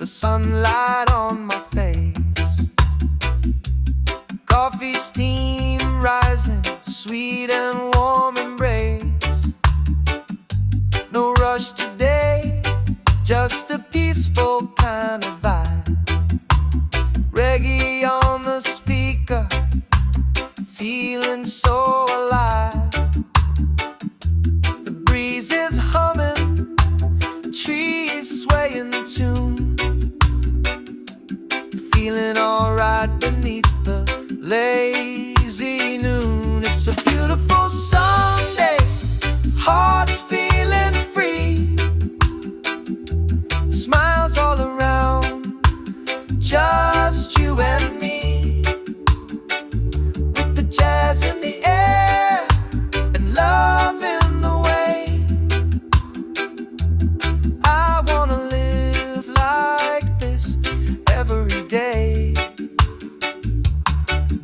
sunlight on my face, coffee steam rising, sweet and warm embrace. No rush today, just a peaceful kind of vibe. Reggae on the speaker, feeling so alive. The breeze is humming, trees sway in tune, feeling alright beneath the lazy noon. It's a beautiful Sunday, hearts feeling free, smiles all around, just you and me, with the jazz in the air and love in the way. I wanna live like this every day.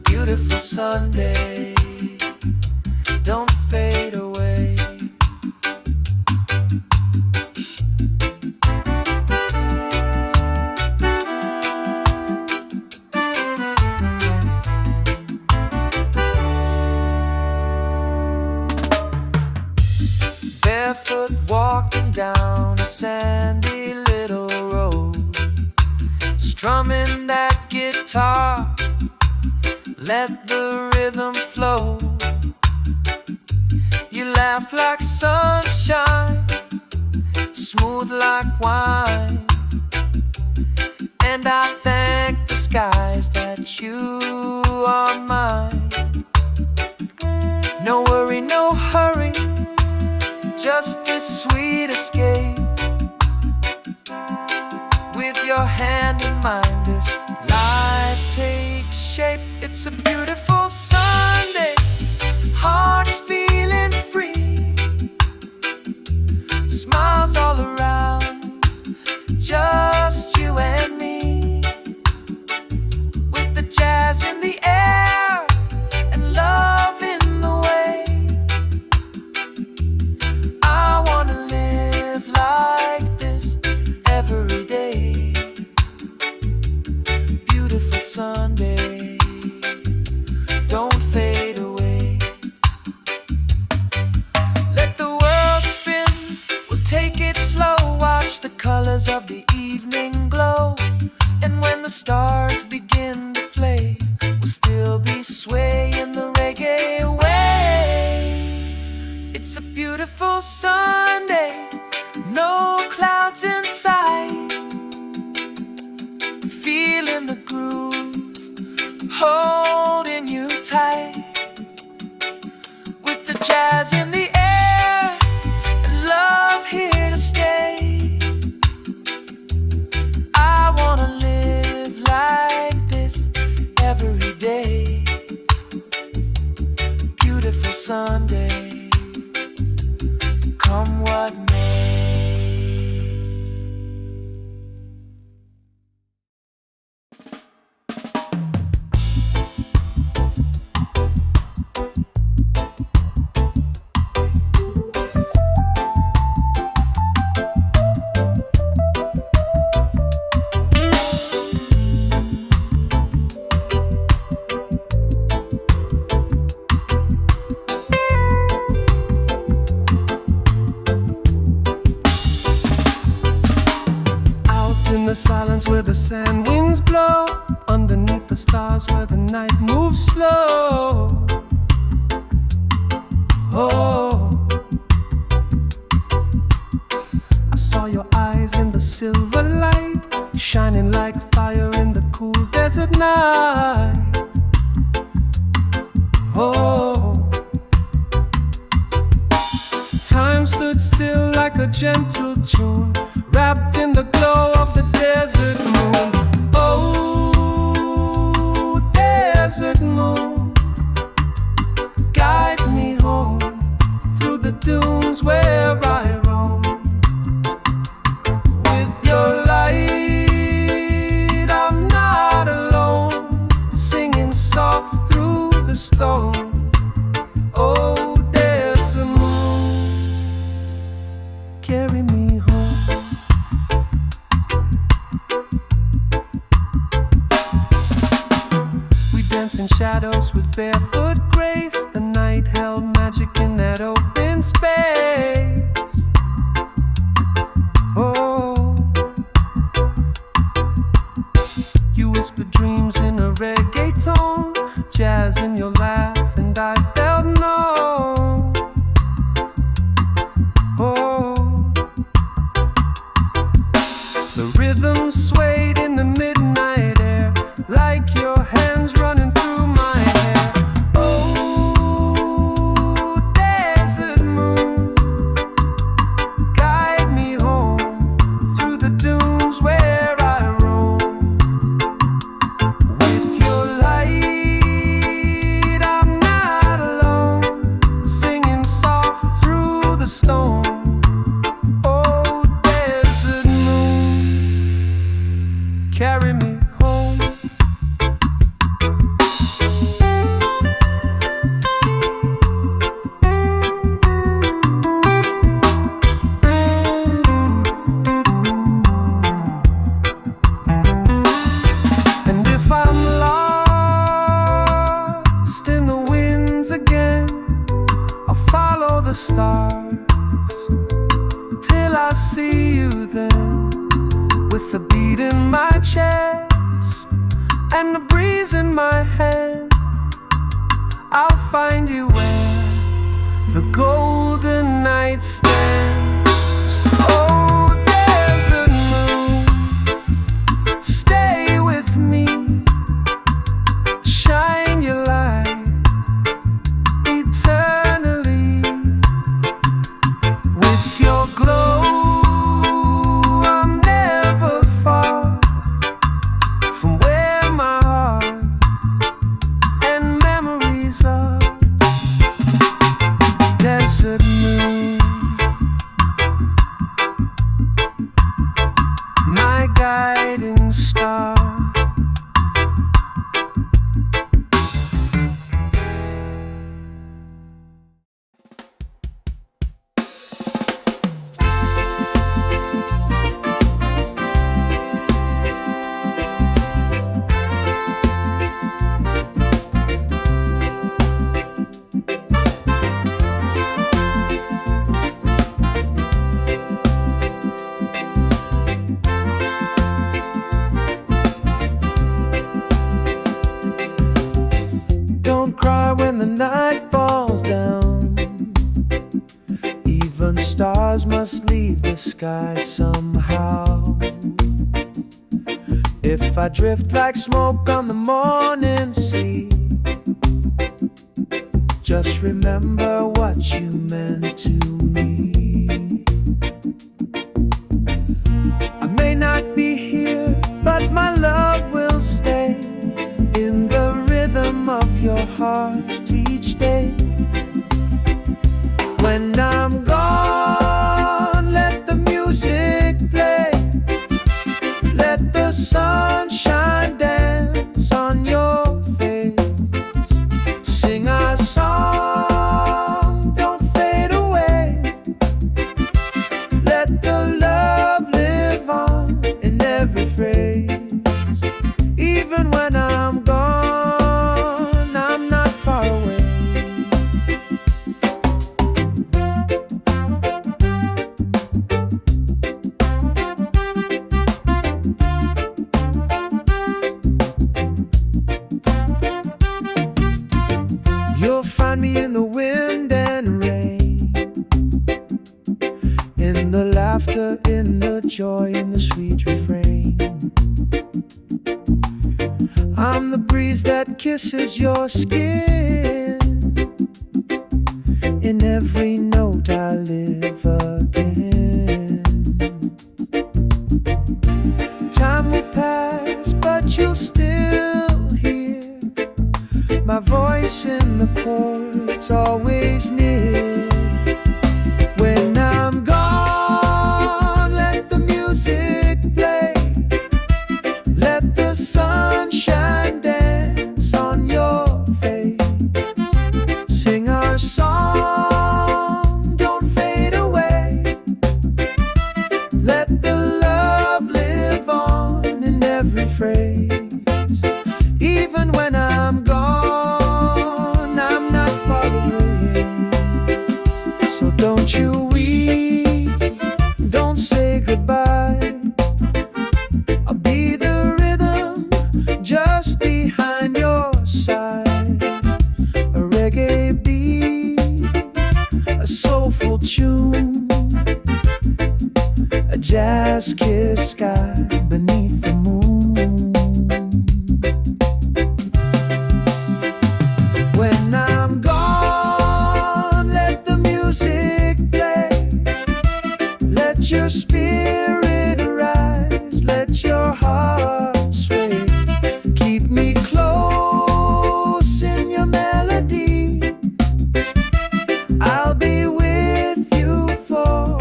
Beautiful Sunday, don't fade away. Barefoot walking down a sandy little road, strumming that guitar, let the rhythm flow. You laugh like sunshine, smooth like wine, and I thank the skies that you are mine. No worry, no hurry, just this sweet escape. With your hand in mine, this life takes shape. It's a beautiful Sunday, hearts feeling free, smiles all around, just you and me, with the jazz in the air and love in the way. I wanna live like this every day. Beautiful Sunday, don't fade away. Let the world spin, we'll take it slow. Watch the colors of the evening glow, and when the stars begin to play, we'll still be swaying the reggae way. It's a beautiful Sunday, no clouds in sight, feeling the groove, holding you tight, with the jazz in the air and love here to stay. I wanna live like this every day. Beautiful Sunday, come what may. In the silence where the sand winds blow, underneath the stars where the night moves slow. Oh, I saw your eyes in the silver light, shining like fire in the cool desert night. Oh, time stood still like a gentle tune, wrapped in the glow of the desert moon. Oh, desert moon, guide me home through the dunes where I roam. With your light, I'm not alone, singing soft through the storm. Oh, desert moon, carry me home. chasing shadows with barefoot grace. The night held magic in that open space. Oh, you whispered dreams in a reggae tone, jazz in your laugh, and I felt no. Oh, the rhythm swayed in the midnight air, like your hands running through my hair. Oh, desert moon, guide me home through the dunes where I roam. With your light, I'm not alone, singing soft through the stone. Oh, desert moon, carry me home. And if I'm lost in the winds again, I'll follow the stars till I see you then. With the beat in my chest and the breeze in my hand, I'll find you where the golden night stands. Oh, desert moon, stay with me, shine your light eternally. With your glow, I'm never far from where my heart and memories are. Desert moon, my guiding star. Don't cry when the night falls down. Even stars must leave the sky somehow. If I drift like smoke on the morning sea, just remember what you meant to me. I may not be here, but my love will stay in the rhythm of your heart each day. When I'm gone, let the music play, let the sunshine dance on your face. Sing our song, don't fade away, let the love live on in every phrase. Even when I'm gone, I'm not far away. You'll find me in the wind and rain, in the laughter, in the joy, in the sweet refrain. I'm the breeze that kisses your skin. In every note I live again. Time will pass, but you'll still hear my voice in the chords, always near. When I'm gone, let the music play, let the sunshine dance on your face. kiss sky beneath the moon. When I'm gone, let the music play. Let your spirit arise, let your heart sway. Keep me close in your melody. I'll be with you for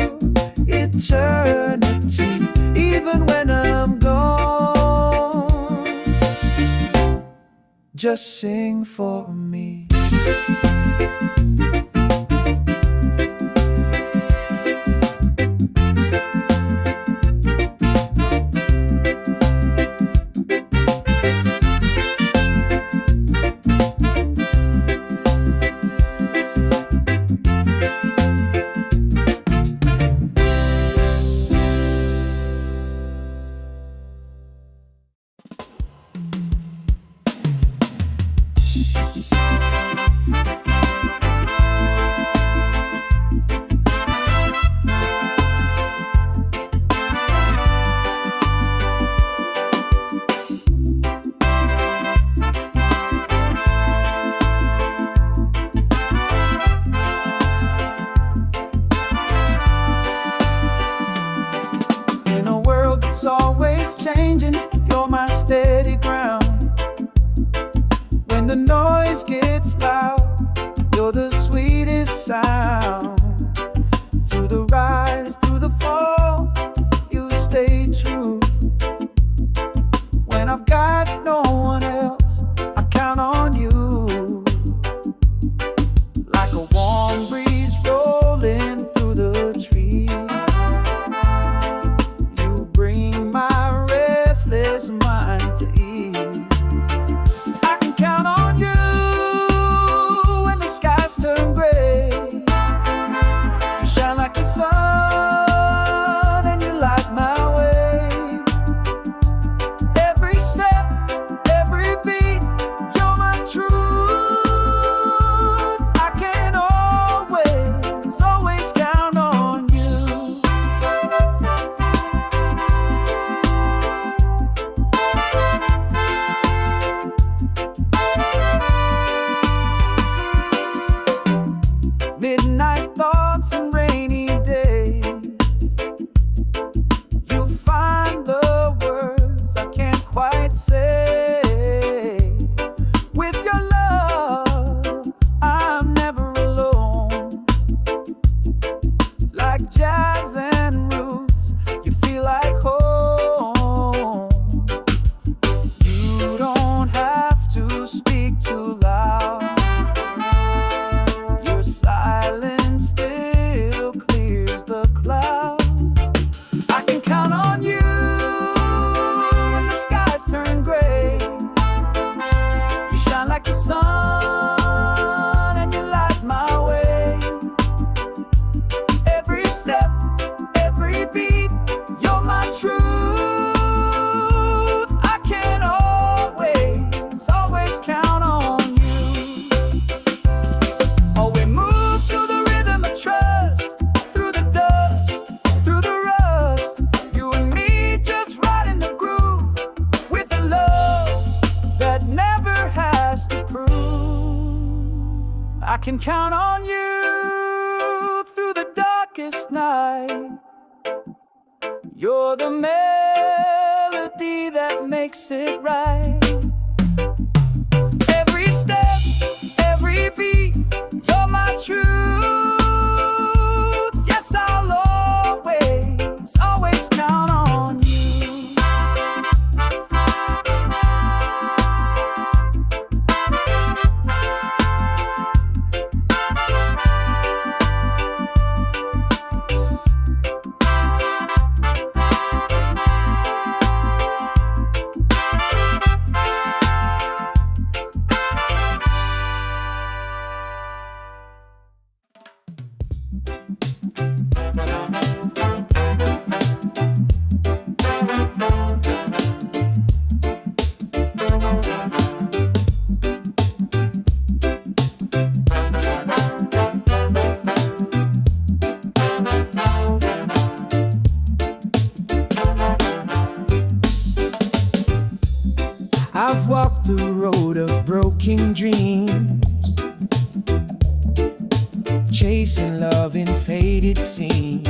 eternity, even when I'm gone. Just sing for me. In a world that's always changing, you're my steady ground. When the noise gets loud, you're the sweetest sound. Through the rise, through the fall, you stay true. When I've got no one else, I count on you. Like a warm breeze rolling through the trees, you bring my restless mind to ease. I can count on you when the skies turn gray. You shine like the sun and you light my way. Every step, every beat, you're my truth. I can always, always count on you. Midnight thoughts and rainy days, you find the words I can't quite say. With your love, I'm never alone. Like jazz and roots, you feel like home. You don't have to speak too loud. Your silence still clears the clouds. I can count on you when the skies turn gray. You shine like the sun and you light my way. Every step, every beat, you're my truth. I can always, always count on you. Oh, we move to the rhythm of trust, through the dust, through the rust. You and me just right in the groove, with a love that never has to prove. I can count on you through the darkest night. You're the melody that makes it right. Every step, every beat, you're my truth. Yes, I'll always, always count on you. I've walked the road of broken dreams, chasing love in faded scenes.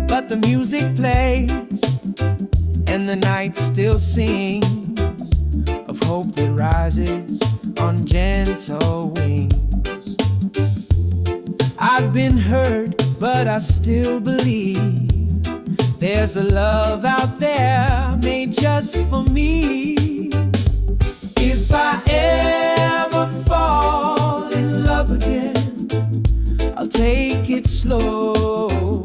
But the music plays and the night still sings of hope that rises on gentle wings. I've been hurt, but I still believe there's a love out there made just for me. If I ever fall in love again, I'll take it slow,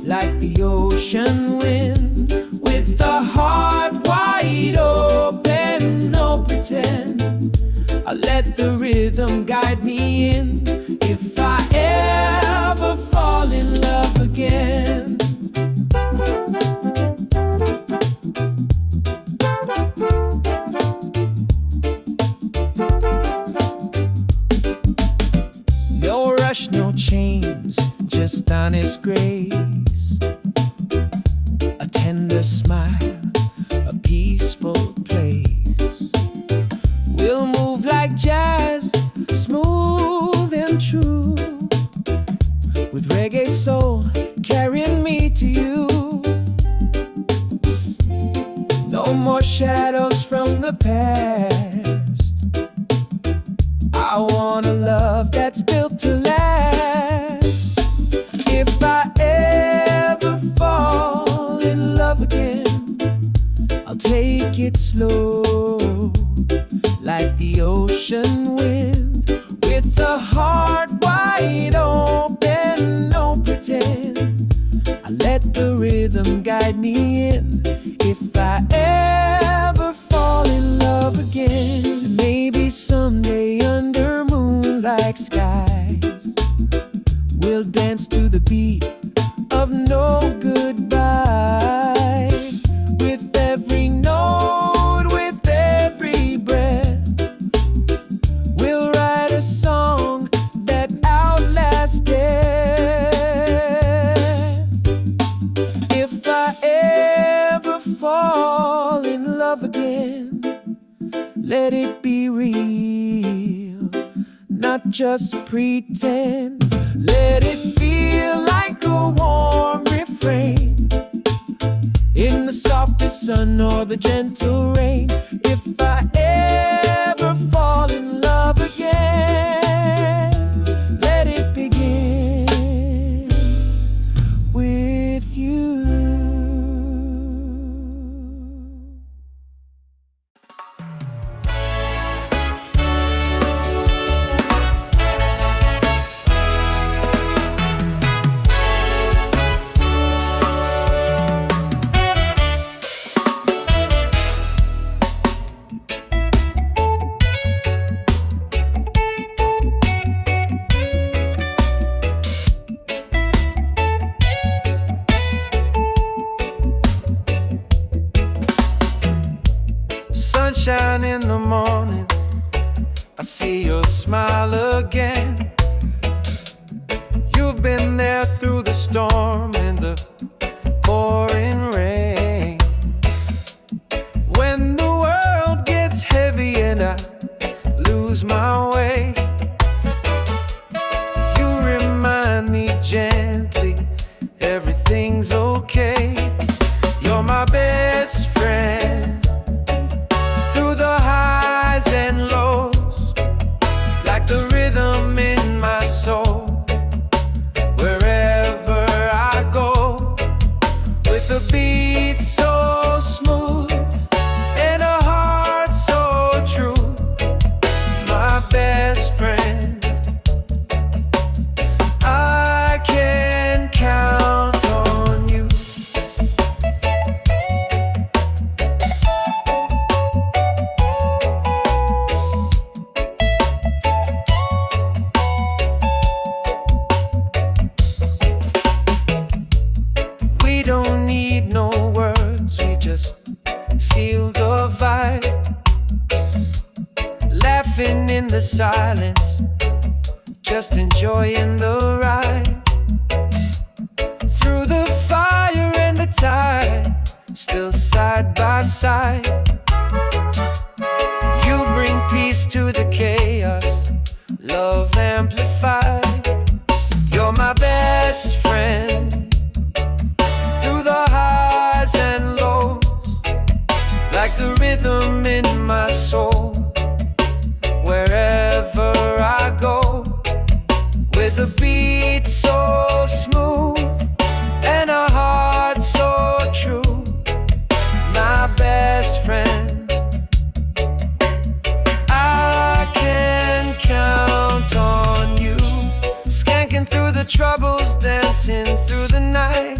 like the ocean wind, with a heart wide open, no pretend. I'll let the rhythm guide me in. If I ever fall in love again, no rush, no chains, just honest grace, a tender smile, a peaceful place. We'll move like jazz, smooth and true, with reggae soul carrying me to you. No more shadows from the past, I want a love that's built to last. If I ever fall in love again, I'll take it slow, like the ocean wind, with a heart wide open, no pretend. I let the rhythm guide me in. If I ever fall in love again, maybe someday under moonlight skies, we'll dance to the beat of no goodbyes. With every note, with every breath, we'll write a song that outlasts death. If I ever fall in love again, let it be real, not just pretend. Let it feel like a warm refrain in the softest sun or the gentle rain. If I ever fall in love again, let it begin with you. Sunshine in the morning, I see your smile again. You've been there through the storm and the pouring rain. When the world gets heavy and I lose my way, you remind me gently everything's okay. You're my best friend through the highs and lows, like the rhythm in my soul. Wherever I go, with a beat so smooth and a heart so true, my best friend, I can count on you. We don't need no words, we just feel the vibe, laughing in the silence, just enjoying the ride. Through the fire and the tide, still side by side. peace to the chaos, love amplified. You're my best friend through the highs and lows, like the rhythm in my soul. Wherever I go, with a beat so smooth and a heart so true, my best friend. I can count on you, skanking through the troubles, dancing through the night.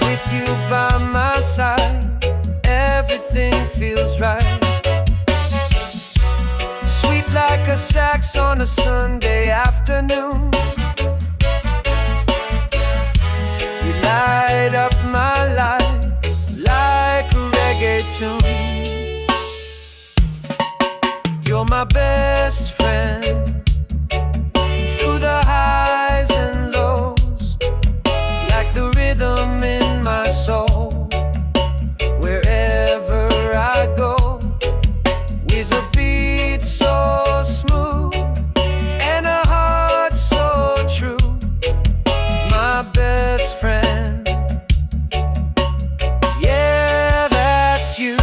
With you by my side, everything feels right. Sweet like a sax on a Sunday afternoon. You light up my life like a reggae tune. You're my best friend through the highs and lows, like the rhythm in my soul. Wherever I go, with a beat so smooth and a heart so true, my best friend. Yeah, that's you.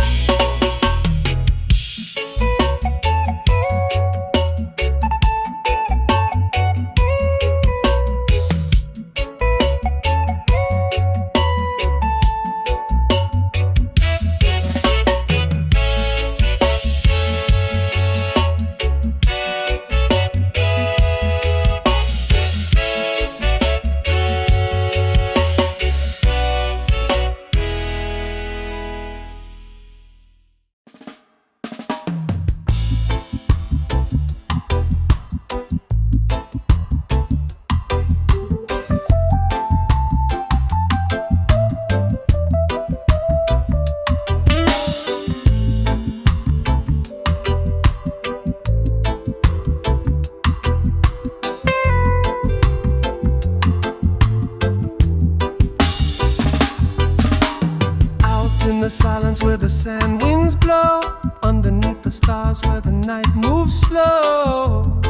In the silence where the sand winds blow, underneath the stars where the night moves slow.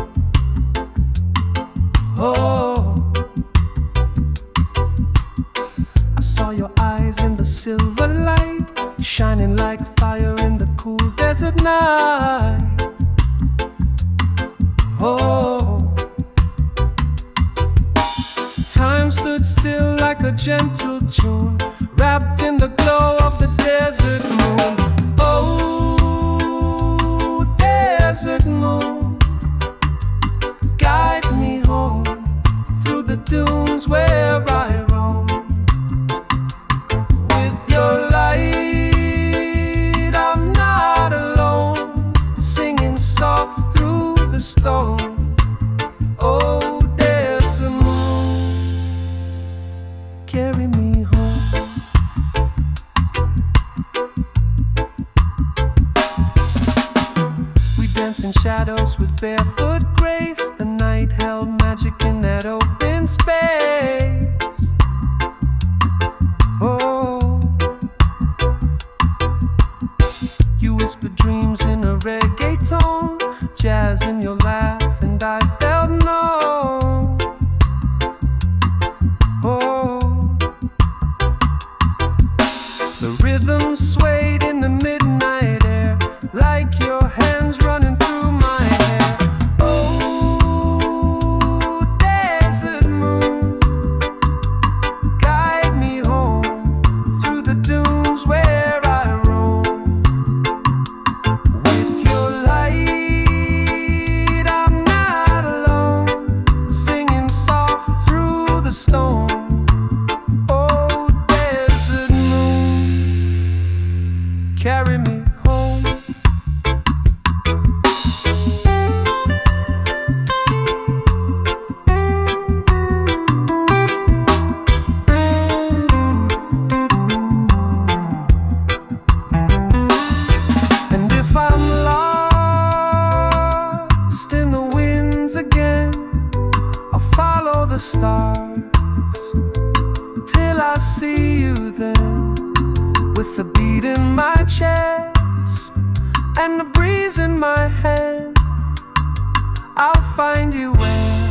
Oh, I saw your eyes in the silver light, shining like fire in the cool desert night. Oh, time stood still like a gentle tune, wrapped in the glow of the desert moon. Oh, desert moon, guide me home through the dunes where I roam. With your light, I'm not alone, singing soft through the storm. Oh, desert moon, carry me home. In shadows with barefoot grace, the night held magic in that open space. Oh, you whispered dreams in a reggae tone, jazz in your laugh, and I felt no. Oh, the rhythm swayed in the midnight air, like your hands running through my hair. Oh, desert moon, guide me home through the dunes where I roam. With your light, I'm not alone, singing soft through the storm. Oh, desert moon, carry me home. Stars till I see you then, with the beat in my chest, and the breeze in my hand. I'll find you where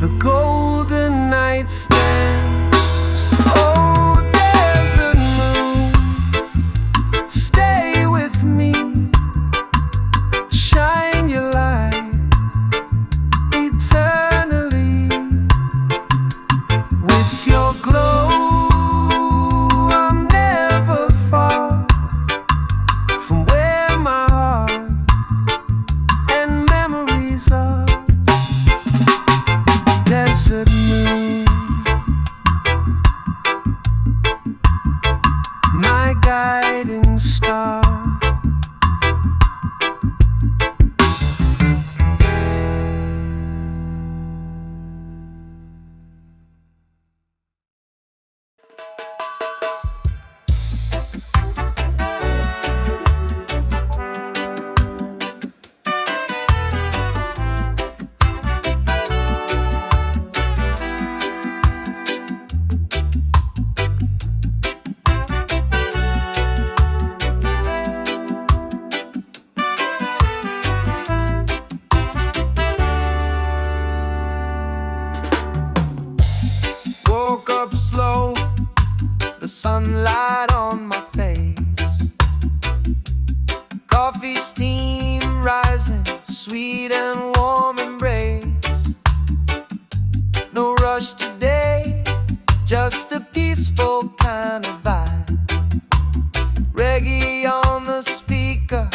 the golden night stands. Oh, desert moon, stay with me. Shine your light eternally. With your glow, I'll never fall from where my heart and memories are. Desert moon, my guiding star. Woke up slow, the sunlight on my face. Coffee steam rising, sweet and warm embrace. No rush today, just a peaceful kind of vibe. Reggae on the speaker,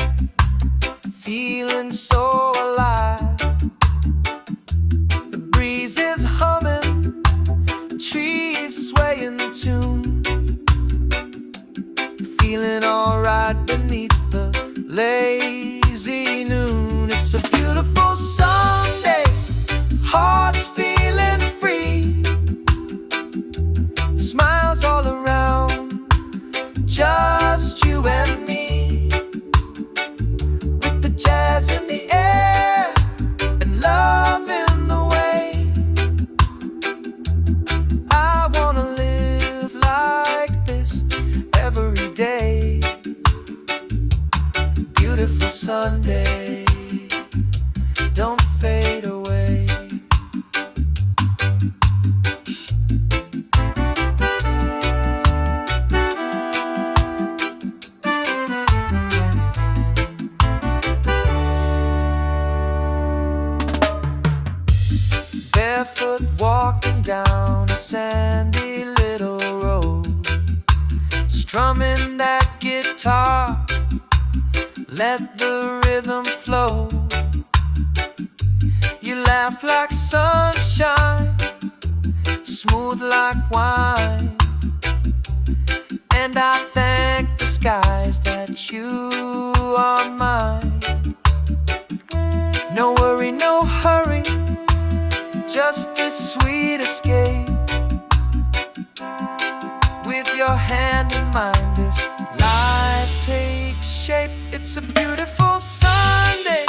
feeling so alive. The breeze is humming, trees sway in tune. Feeling alright beneath the lazy noon. It's a beautiful Sunday, hearts feeling free. Smiles all around, just you and me. With the jazz in the air and love in the way. I wanna live like this every day. Beautiful Sunday, don't fade away. Barefoot walking down a sandy little road, strumming that guitar, let the rhythm flow. You laugh like sunshine, smooth like wine, and I thank the skies that you are mine. No worry, no hurry, just this sweet escape. With your hand in mine, this life takes shape. It's a beautiful Sunday,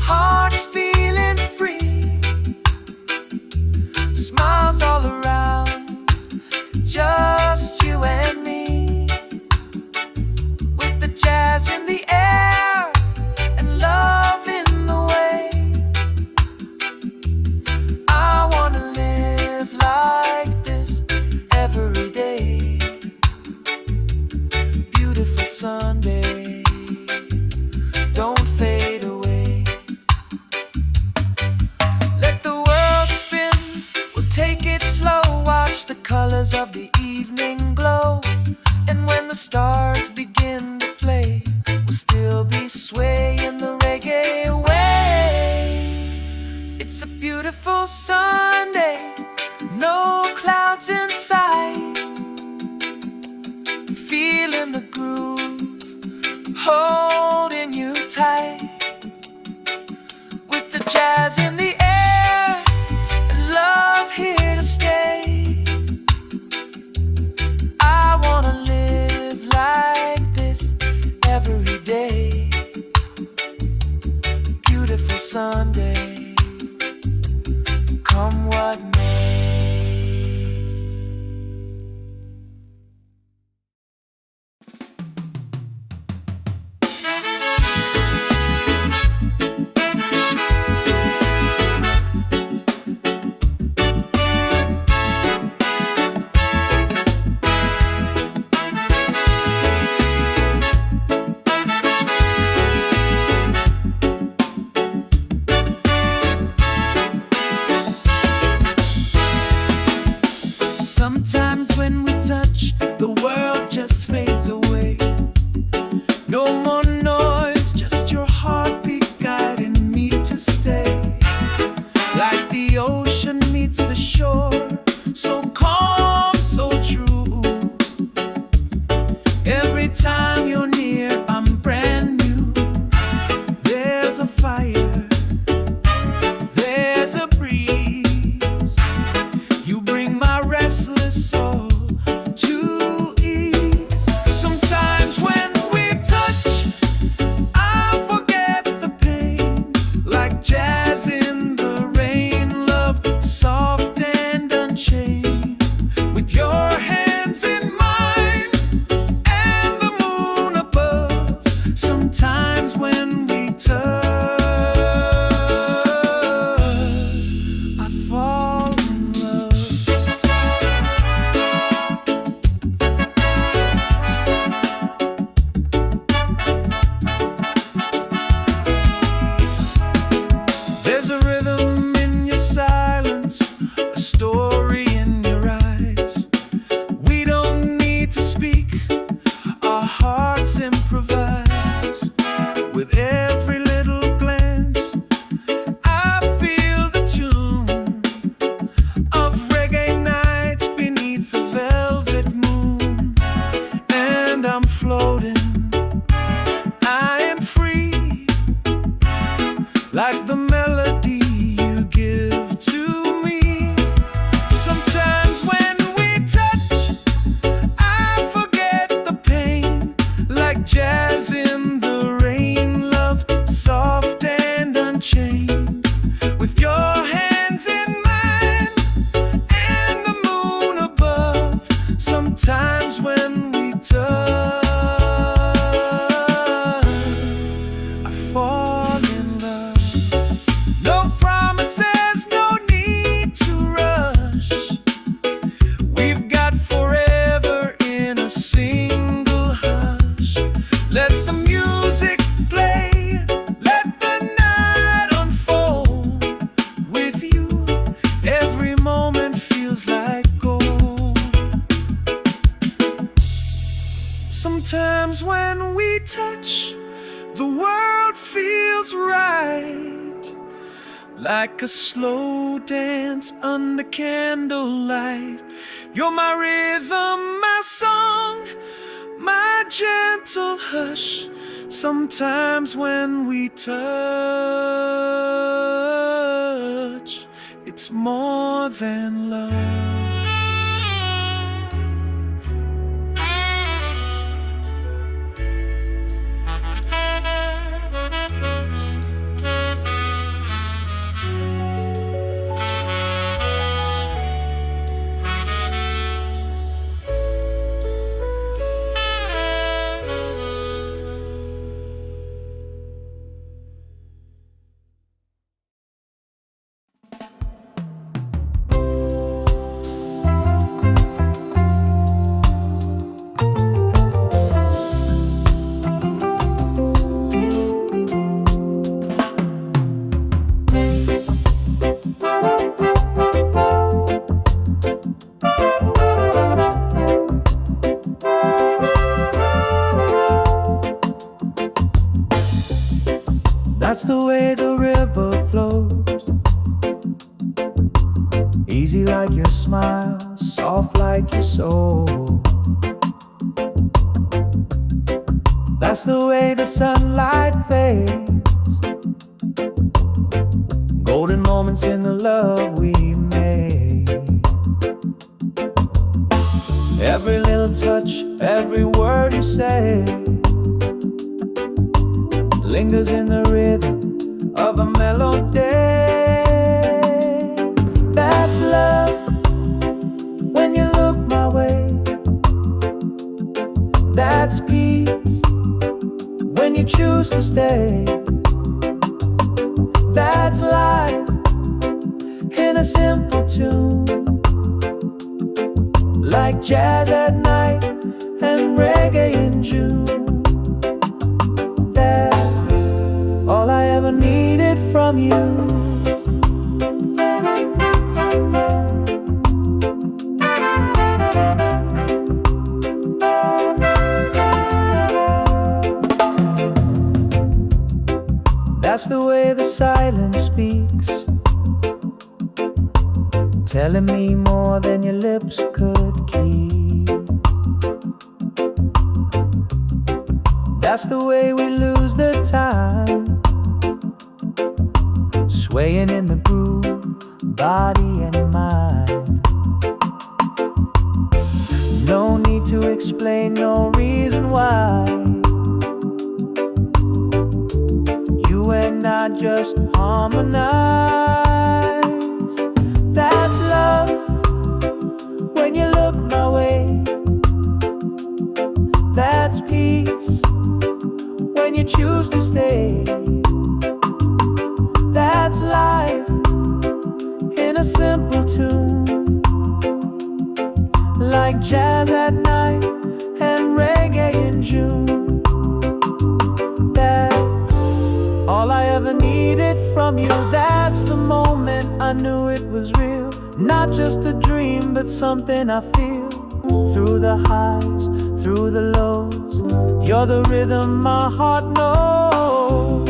hearts feeling free. Smiles all around, just you and me. With the jazz in the air and love in the way. I wanna live like this every day. Beautiful Sunday, don't fade away. Let the world spin, we'll take it slow. Watch the colors of the evening glow. And when the stars begin to play, we'll still be swaying the reggae way. It's a beautiful Sunday, no clouds in sight. Feeling the groove, holding you tight. With the jazz in the air and love here to stay. I wanna live like this every day. Beautiful Sunday, come what may. Sometimes when we touch, the world just fades away. No more noise, just your heartbeat guiding me to stay. Like the ocean meets the shore, so calm, so true. Every time you're near, I'm brand new. There's a fire, there's a breeze. You bring my restless soul to ease. Sometimes when we touch, I forget the pain. Like jazz in the rain, love soft and unchained. With your hands in mine and the moon above. Sometimes when we touch, I fall in love. There's a rhythm in your silence, a story in your eyes. We don't need to speak, our hearts improvise. With every little glance, I feel the tune of reggae nights beneath the velvet moon. And I'm floating, I am free, like the melody you give to me. Sometimes when we touch, I forget the pain. Like jazz in the rain, love soft and unchained. With your hands in mine and the moon above. Sometimes when we touch, I fall in love. No promises, no need to rush. We've got forever in a single hush. Let the music play, let the night unfold. With you, every moment feels like gold. Sometimes when we touch, the world feels right. Like a slow dance under candlelight. You're my rhythm, my song, my gentle hush. Sometimes when we touch, it's more than love. That's the way the river flows. Easy like your smile, soft like your soul. That's the way the sunlight fades. Golden moments in the love we made. Every little touch, every word you say lingers in the rhythm of a melody. That's love when you look my way. That's peace when you choose to stay. That's life in a simple tune. Like jazz at night and reggae in June. That's all I ever needed from you. That's the way the silence speaks, telling me more than your lips could keep. That's the way we lose the time, swaying in the groove, body and mind. No need to explain, no reason why. You and I just harmonize. That's love when you look my way. That's peace when you choose to stay. That's life in a simple tune, like jazz at night and reggae in June. That's all I ever needed from you. That's the moment I knew it was real, not just a dream, but something I feel. Through the highs, through the lows, you're the rhythm my heart knows.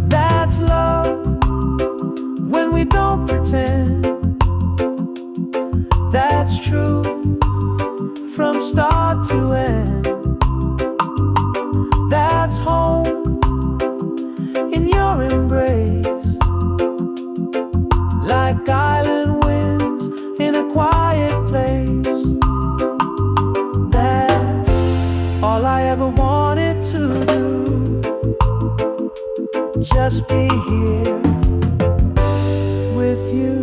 That's love when we don't pretend. That's truth from start to end. That's home in your embrace, like island winds in a quiet place. That's all I ever wanted to do, just be here with you.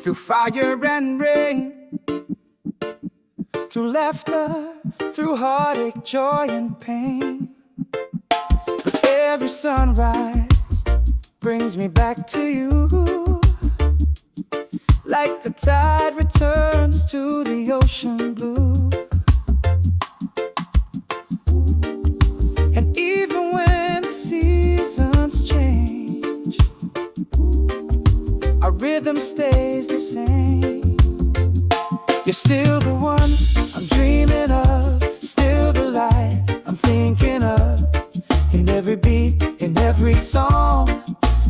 Through fire and rain, through laughter, through heartache, joy and pain. But every sunrise brings me back to you, like the tide returns to the ocean blue. And even when the seasons change, our rhythm stays the same. You're still the one I'm dreaming of, still the light I'm thinking of. In every beat, in every song,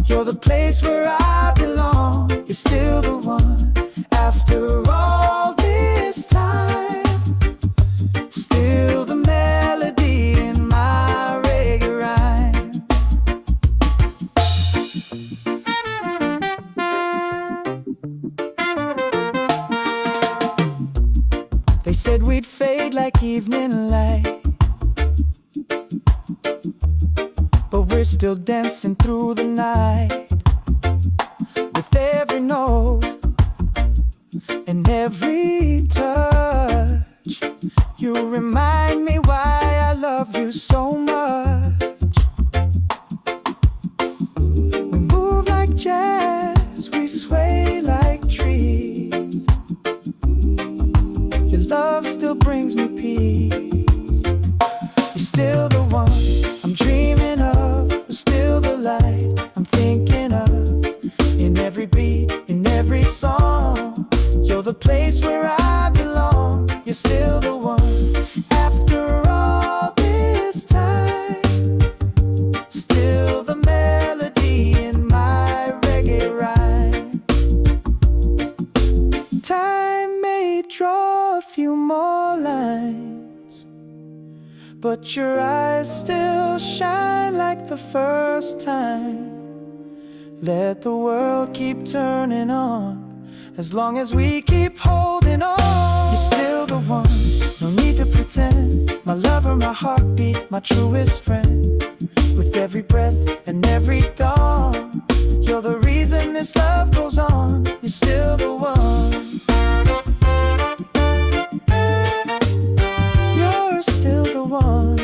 you're the place where I belong. You're still the one after all this time, still the melody in my reggae rhyme. They said we'd fade like evening light, but we're still dancing through the night. With every note and every touch, you remind me why I love you so much. We move like jazz, we sway like trees. Your love still brings me peace. You're still the one I'm dreaming of, you're still the light I'm thinking of. In every beat, in every song, you're the place where I belong. You're still the one after all this time, still the melody in my reggae rhyme. Time may draw a few more lines, but your eyes still shine like the first time. Let the world keep turning on, as long as we keep holding on. You're still the one, no pretend. My lover, my heartbeat, my truest friend. With every breath and every dawn, you're the reason this love goes on. You're still the one. You're still the one.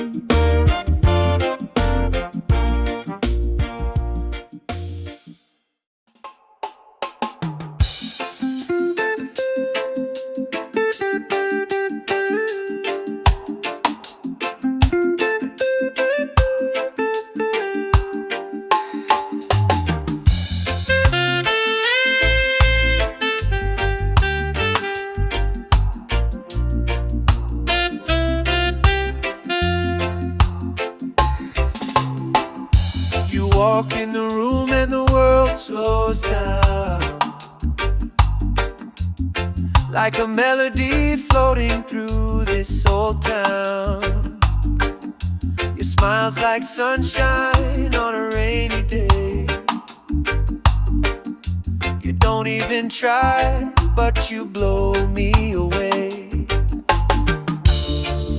You walk in the room and the world slows down, like a melody floating through this old town. Your smile's like sunshine on a rainy day. You don't even try, but you blow me away.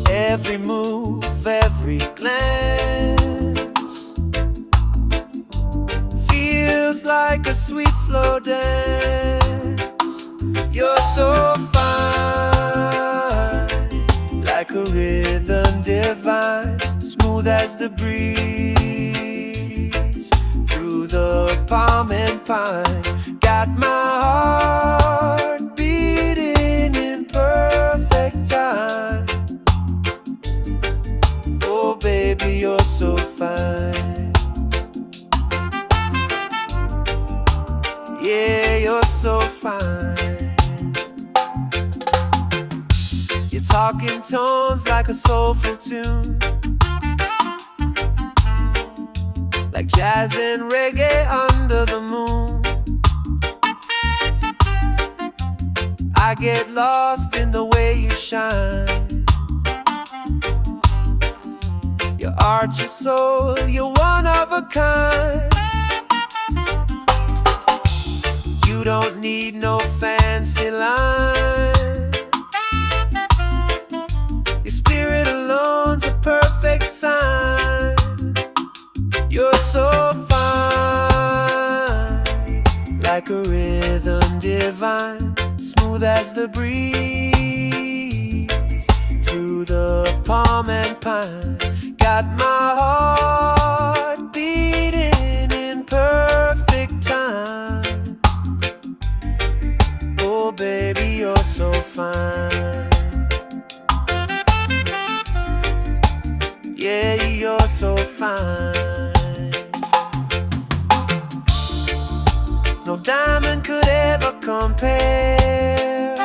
Every move, every glance feels like a sweet slow dance. You're so fine, like a rhythm divine, smooth as the breeze through the palm and pine. Got my heart beating in perfect time. Oh baby, you're so fine. Yeah, you're so fine. You're talking tones like a soulful tune, like jazz and reggae under the moon. I get lost in the way you shine. Your art, your soul, you're one of a kind. You don't need no fancy line. Your spirit alone's a perfect sign. You're so fine, like a rhythm divine, smooth as the breeze through the palm and pine. Got my heart beating in perfect time. Oh baby, you're so fine. Yeah, you're so fine. No diamond could ever compare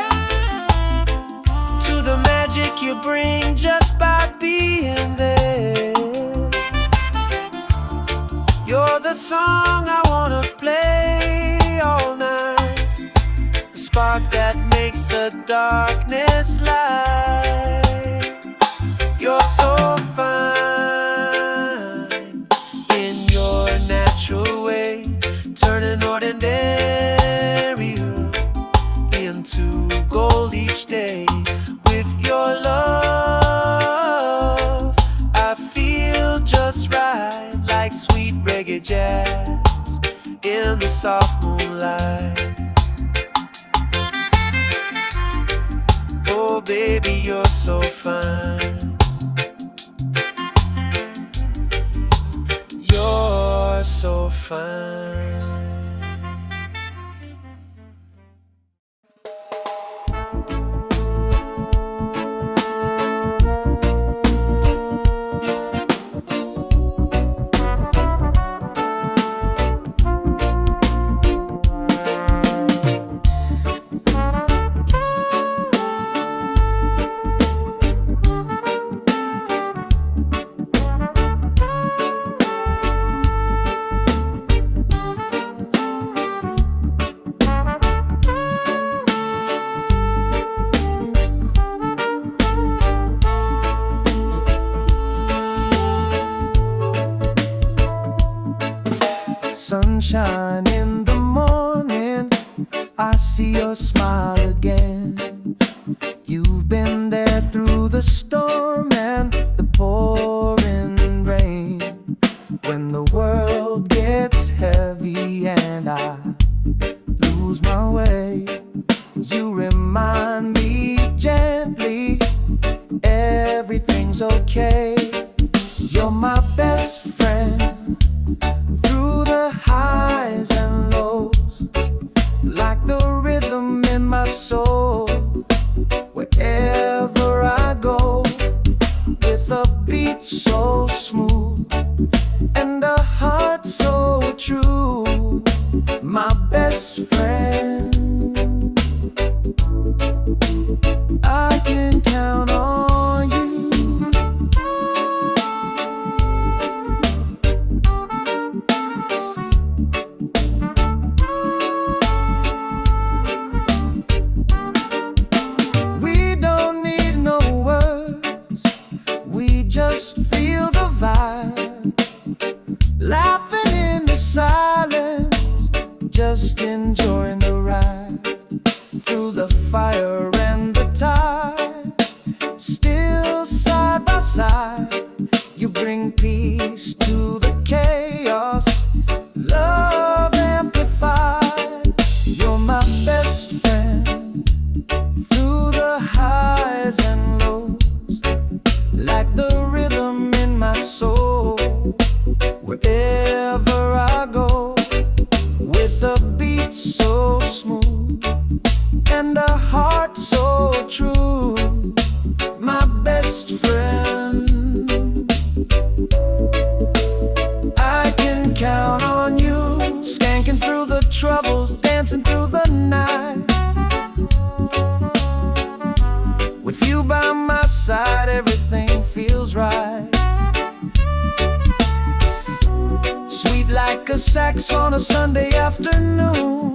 to the magic you bring just by being there. You're the song I wanna play all night, the spark that makes the darkness light. You're so fine in your natural way, turning ordinary into gold each day. With your love, I feel just right, like sweet reggae jazz in the soft moonlight. Oh baby, you're so fine. You're so fine. Sunshine in the morning, I see your smile again. You've been there through the storm and the pouring rain. When the world gets heavy and I lose my way, you remind me gently everything's okay. You're my best friend through the highs and lows, like the rhythm in my soul. Wherever I go, with a beat so smooth and a heart so true, my best friend, I can count on you. We don't need no words, we just feel the vibe, laughing in the silence, just enjoying the ride. Through the fire and the tide, still side by side, you bring peace to the chaos, love amplified. You're my best friend through the highs and lows, like the rhythm in my soul. Wherever I go, with a beat so smooth and a heart so true, my best friend, I can count on you. Skanking through the troubles, dancing through the night, with you by my side, everything feels right. Sweet like a sax on a Sunday afternoon,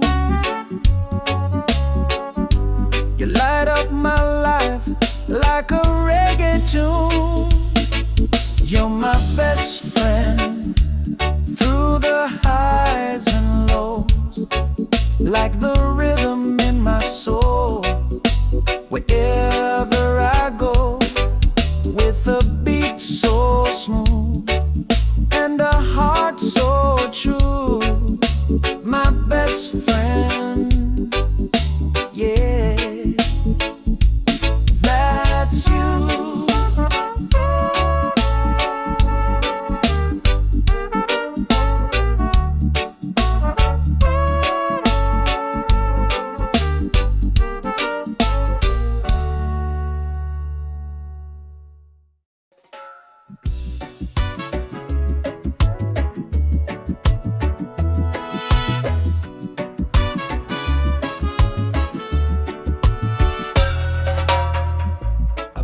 you light up my life like a reggae tune. You're my best friend through the highs and lows, like the rhythm in my soul. Wherever I go, with a beat so smooth and a heart so true, my best friend, yeah, that's you.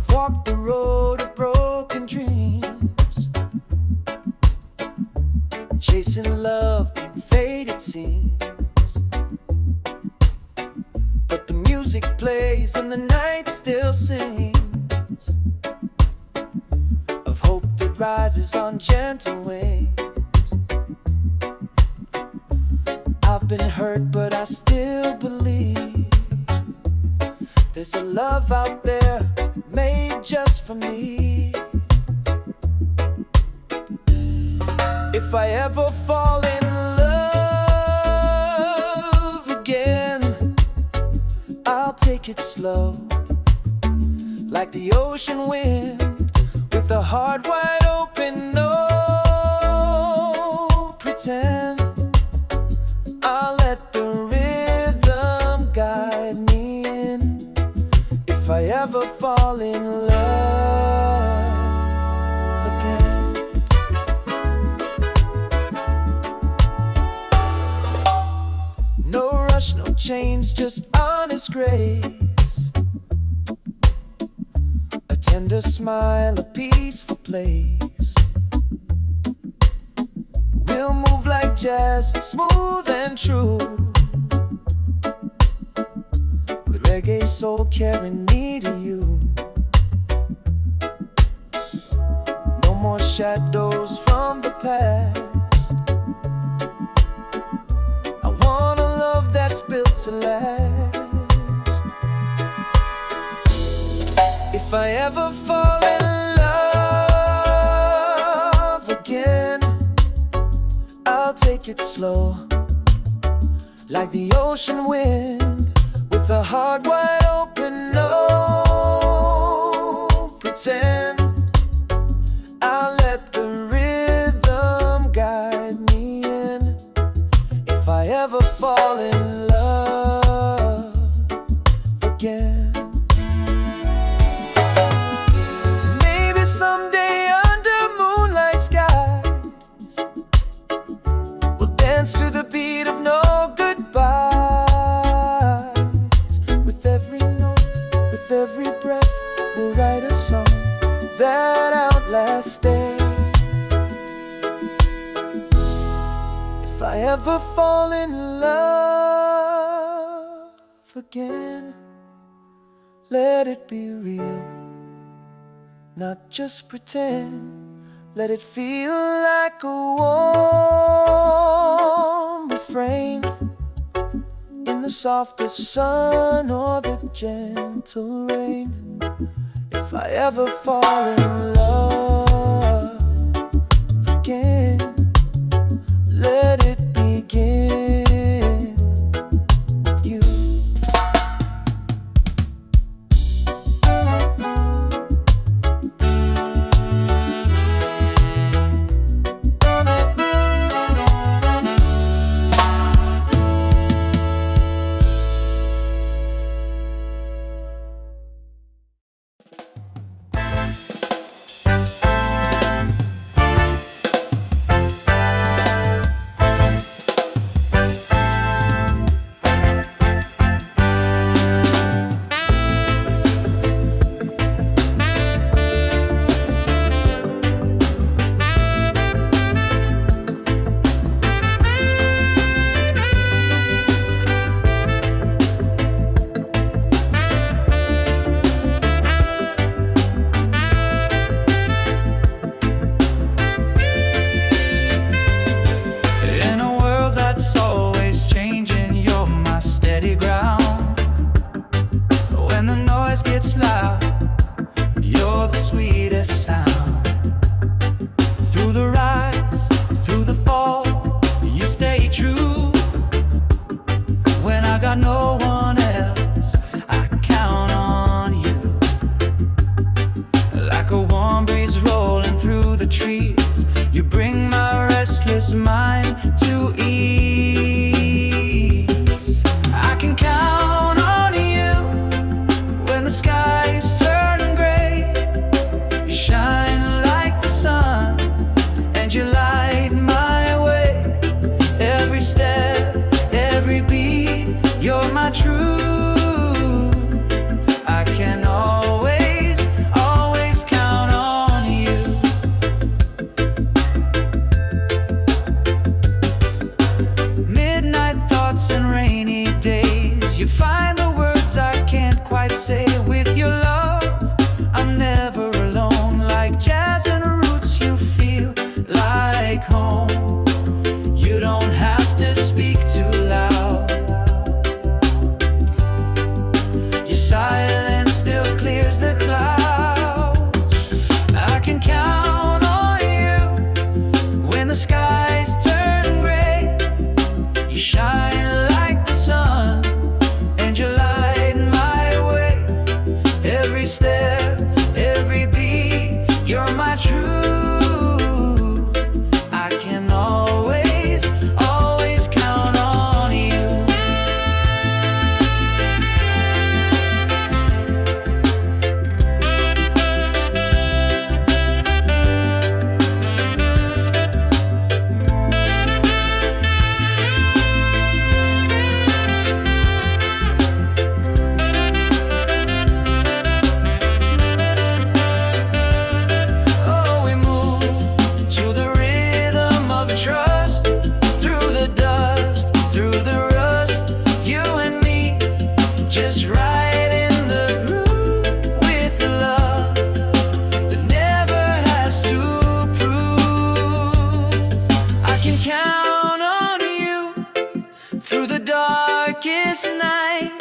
Walk the road of broken dreams, chasing love in faded scenes. But the music plays and the night still sings of hope that rises on gentle wings. I've been hurt, but I still believe there's a love out there made just for me. If I ever fall in love again, I'll take it slow, like the ocean wind, with a heart wide open, no pretend. I'll let the rhythm guide me in, if I ever fall in love again. No rush, no change, just honest grace, a tender smile, a peaceful place. We'll move like jazz, smooth and true, with reggae soul carrying me to you. No more shadows from the past, I want a love that's built to last. If I ever fall in love again, I'll take it slow, like the ocean wind, with a heart wide open. No pretend, I'll let the rhythm guide me in. If I ever fall in love again, maybe someday under moonlight skies we'll dance to the beat of no goodbyes. With every note, with every breath, we'll write a song that outlasts day. If I ever fall in love again, let it be real, not just pretend. Let it feel like a warm refrain in the softest sun or the gentle rain. If I ever fall in love again, let it begin with you. Gets loud, you're the sweetest sound. Through the rise, through the fall, you stay true. When I got no one else, I count on you. Like a warm breeze rolling through the trees, you bring my restless mind to ease. I can count on you when the skies turn gray. You shine like the sun, and you light my way. Every step, every beat, you're my truth. I can always, always count on you. Midnight thoughts and rainy days, you find the words I can't quite say. With your love, I'm never alone. Like jazz and roots, you feel like home. You don't have to speak too loud. Your silence still clears the clouds. I can count on you when the skies turn gray. You shine like the sun, and you light my way. Every step, every beat, you're my truth. I can always, always count on you. Oh, we move to the rhythm of trust, through the dust, through the rust. You and me, just right in the groove, with the love that never has to prove. I can count on you through the darkest night.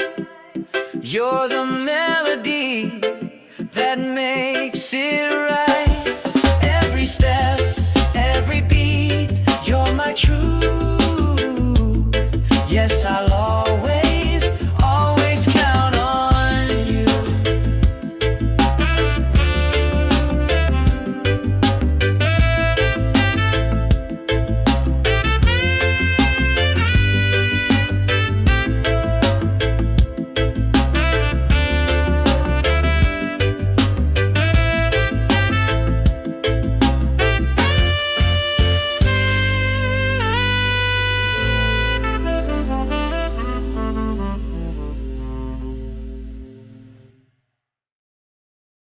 You're the melody that that makes it right.